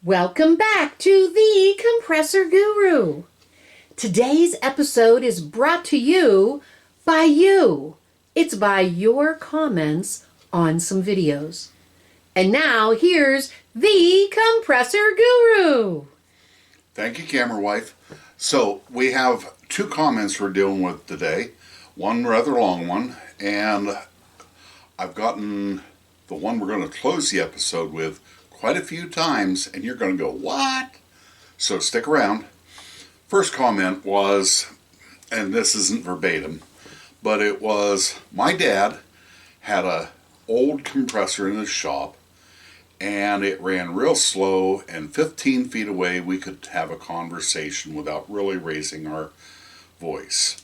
Welcome back to the Compressor Guru. Today's episode is brought to you by you. It's by your comments on some videos. And now here's the Compressor Guru. Thank you, camera wife. So we have two comments we're dealing with today. One rather long one, and I've gotten the one we're going to close the episode with quite a few times, and you're going to go, what? So stick around. First comment was, and this isn't verbatim, but it was, my dad had a old compressor in his shop, and it ran real slow, and 15 feet away we could have a conversation without really raising our voice.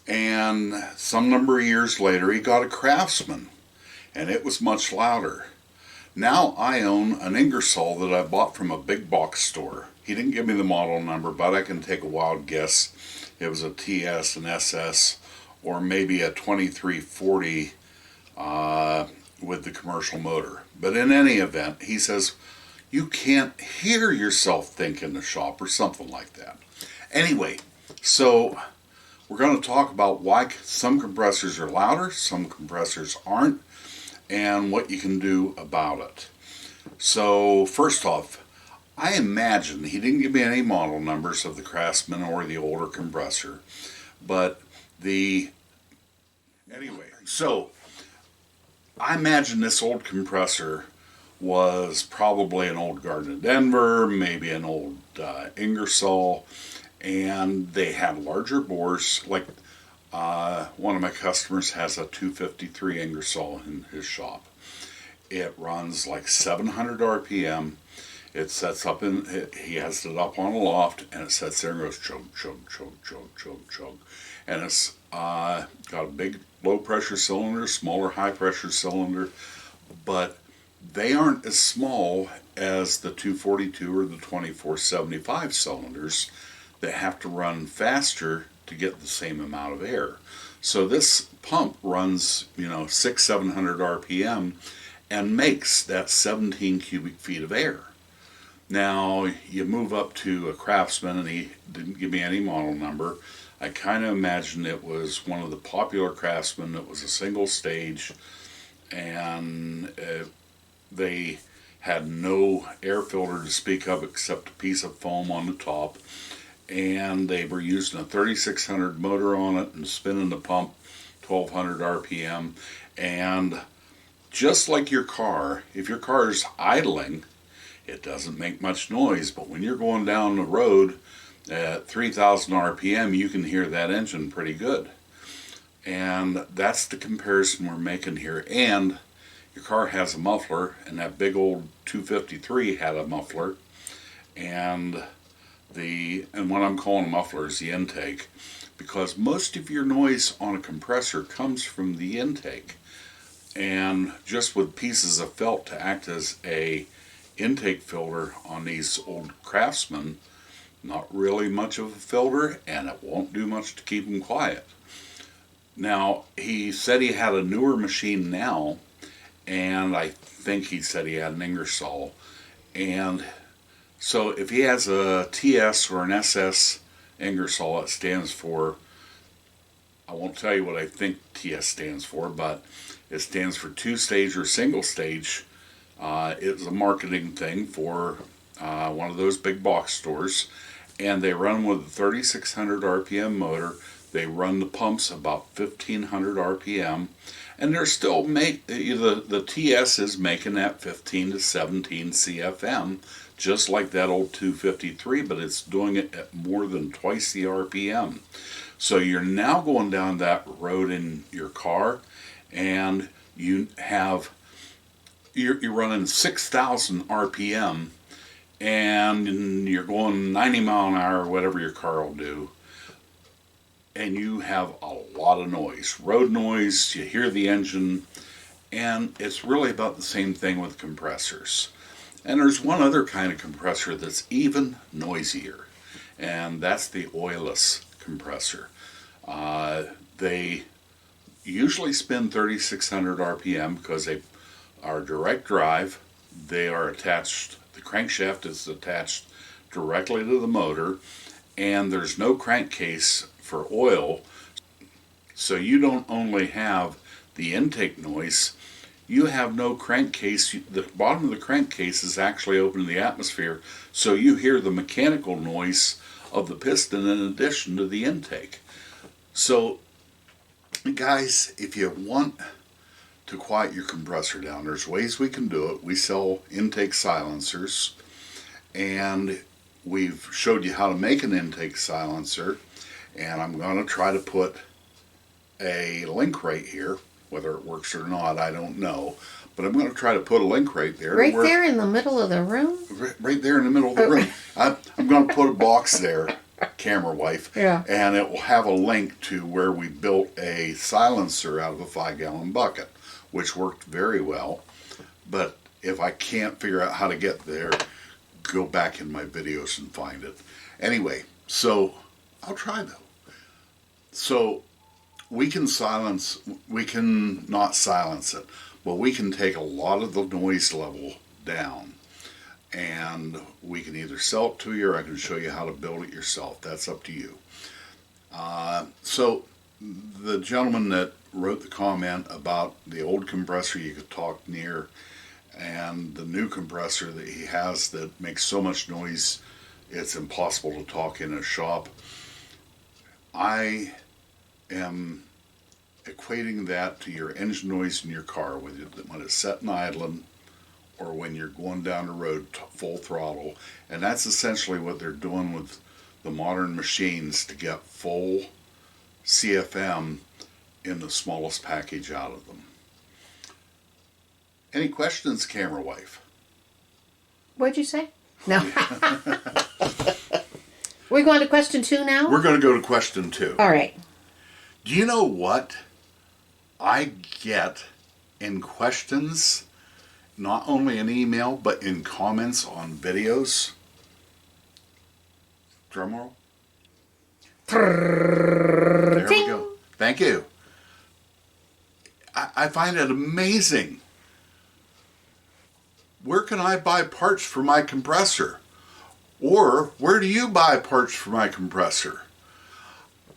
And some number of years later he got a Craftsman, and it was much louder. Now I own an Ingersoll that I bought from a big box store. He didn't give me the model number, but I can take a wild guess. It was a TS, an SS, or maybe a 2340 with the commercial motor. But in any event, he says, you can't hear yourself think in the shop or something like that. Anyway, so we're going to talk about why some compressors are louder, some compressors aren't, and what you can do about it. So first off, I imagine, he didn't give me any model numbers of the Craftsman or the older compressor, but so I imagine this old compressor was probably an old Garden Denver, maybe an old Ingersoll, and they had larger bores. Like one of my customers has a 253 Ingersoll in his shop. It runs like 700 RPM. It sets up he has it up on a loft, and it sets there and goes chug, chug, chug, chug, chug, chug. And it's got a big low pressure cylinder, smaller high pressure cylinder, but they aren't as small as the 242 or the 2475 cylinders that have to run faster to get the same amount of air. So this pump runs, 600-700 RPM and makes that 17 cubic feet of air. Now you move up to a Craftsman, and he didn't give me any model number. I kind of imagine it was one of the popular Craftsmen that was a single stage, and they had no air filter to speak of except a piece of foam on the top, and they were using a 3600 motor on it and spinning the pump 1200 RPM. And just like your car, if your car is idling, it doesn't make much noise, but when you're going down the road at 3000 RPM, you can hear that engine pretty good. And that's the comparison we're making here. And your car has a muffler, and that big old 253 had a muffler, and what I'm calling a muffler is the intake, because most of your noise on a compressor comes from the intake. And just with pieces of felt to act as a intake filter on these old Craftsmen, not really much of a filter, and it won't do much to keep them quiet. Now, he said he had a newer machine now, and I think he said he had an Ingersoll. And so if he has a TS or an SS Ingersoll, it stands for, I won't tell you what I think TS stands for, but it stands for two-stage or single-stage. It's a marketing thing for one of those big box stores, and they run with a 3600 RPM motor. They run the pumps about 1500 RPM, and they're still the TS is making that 15 to 17 CFM, just like that old 253, but it's doing it at more than twice the RPM. So you're now going down that road in your car, and you're running 6,000 RPM, and you're going 90 mile an hour, whatever your car will do, and you have a lot of noise, road noise. You hear the engine, and it's really about the same thing with compressors. And there's one other kind of compressor that's even noisier, and that's the oilless compressor. They usually spin 3600 RPM because they are direct drive. They are attached The crankshaft is attached directly to the motor, and there's no crankcase for oil, so you don't only have the intake noise, you have no crankcase. The bottom of the crankcase is actually open to the atmosphere, so you hear the mechanical noise of the piston in addition to the intake. So, guys, if you want to quiet your compressor down, there's ways we can do it. We sell intake silencers, and we've showed you how to make an intake silencer, and I'm going to try to put a link right here. Whether it works or not, I don't know, but I'm going to try to put a link right there. Right there in the middle of the room? Right there in the middle of the room. I'm going to put a box there, camera wife, yeah, and it will have a link to where we built a silencer out of a 5-gallon bucket, which worked very well. But if I can't figure out how to get there, go back in my videos and find it. Anyway, so I'll try though. So we can not silence it, but we can take a lot of the noise level down, and we can either sell it to you, or I can show you how to build it yourself. That's up to you. So the gentleman that wrote the comment about the old compressor you could talk near, and the new compressor that he has that makes so much noise it's impossible to talk in a shop, I am equating that to your engine noise in your car when it's set and idling, or when you're going down the road full throttle. And that's essentially what they're doing with the modern machines to get full CFM in the smallest package out of them. Any questions, camera wife? What'd you say? No. We're going to question 2 now? We're going to go to question 2. All right. Do you know what I get in questions, not only in email, but in comments on videos? Drum roll. There we go. Thank you. I find it amazing. Where can I buy parts for my compressor? Or where do you buy parts for my compressor?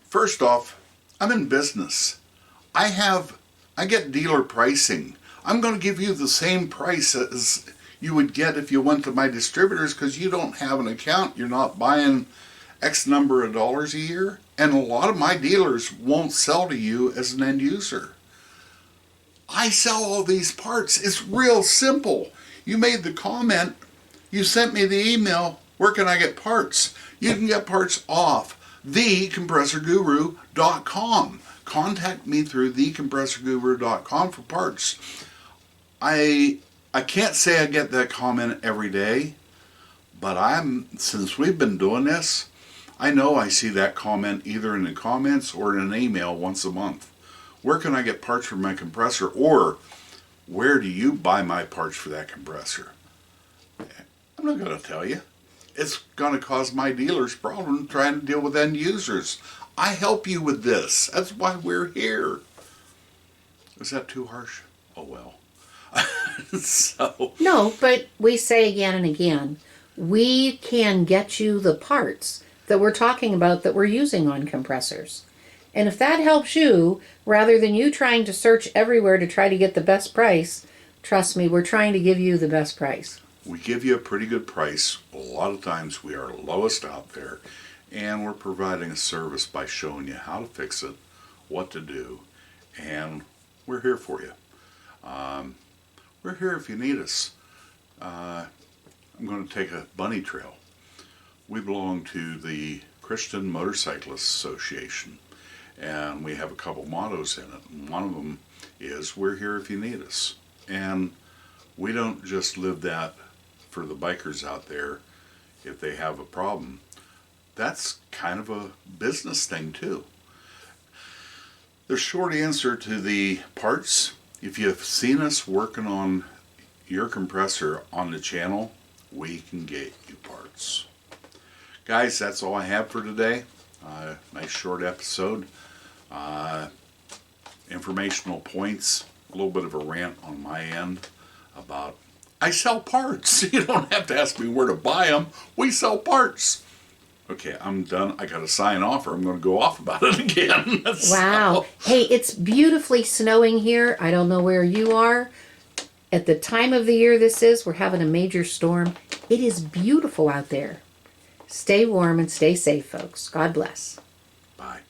First off, I'm in business. I get dealer pricing. I'm going to give you the same price as you would get if you went to my distributors, because you don't have an account. You're not buying X number of dollars a year. And a lot of my dealers won't sell to you as an end user. I sell all these parts. It's real simple. You made the comment. You sent me the email. Where can I get parts? You can get parts off thecompressorguru.com. Contact me through thecompressorguru.com for parts. I can't say I get that comment every day, but since we've been doing this, I know I see that comment either in the comments or in an email once a month. Where can I get parts for my compressor? Or where do you buy my parts for that compressor? I'm not going to tell you. It's going to cause my dealers problems trying to deal with end users. I help you with this. That's why we're here. Is that too harsh? Oh well. So No, but we say again and again, we can get you the parts that we're talking about that we're using on compressors. And if that helps you, rather than you trying to search everywhere to try to get the best price, trust me, we're trying to give you the best price. we give you a pretty good price. A lot of times we are lowest out there, and we're providing a service by showing you how to fix it, what to do, and we're here for you. We're here if you need us. I'm going to take a bunny trail. We belong to the Christian Motorcyclists Association, and we have a couple mottos in it. And one of them is, we're here if you need us. And we don't just live that for the bikers out there if they have a problem. That's kind of a business thing too. The short answer to the parts, if you've seen us working on your compressor on the channel, we can get you parts. Guys, that's all I have for today. Nice short episode. Informational points, a little bit of a rant on my end about I sell parts. You don't have to ask me where to buy them. We sell parts. Okay, I'm done. I got to sign off or I'm going to go off about it again. Wow. Hey, it's beautifully snowing here. I don't know where you are. At the time of the year this is, we're having a major storm. It is beautiful out there. Stay warm and stay safe, folks. God bless. Bye.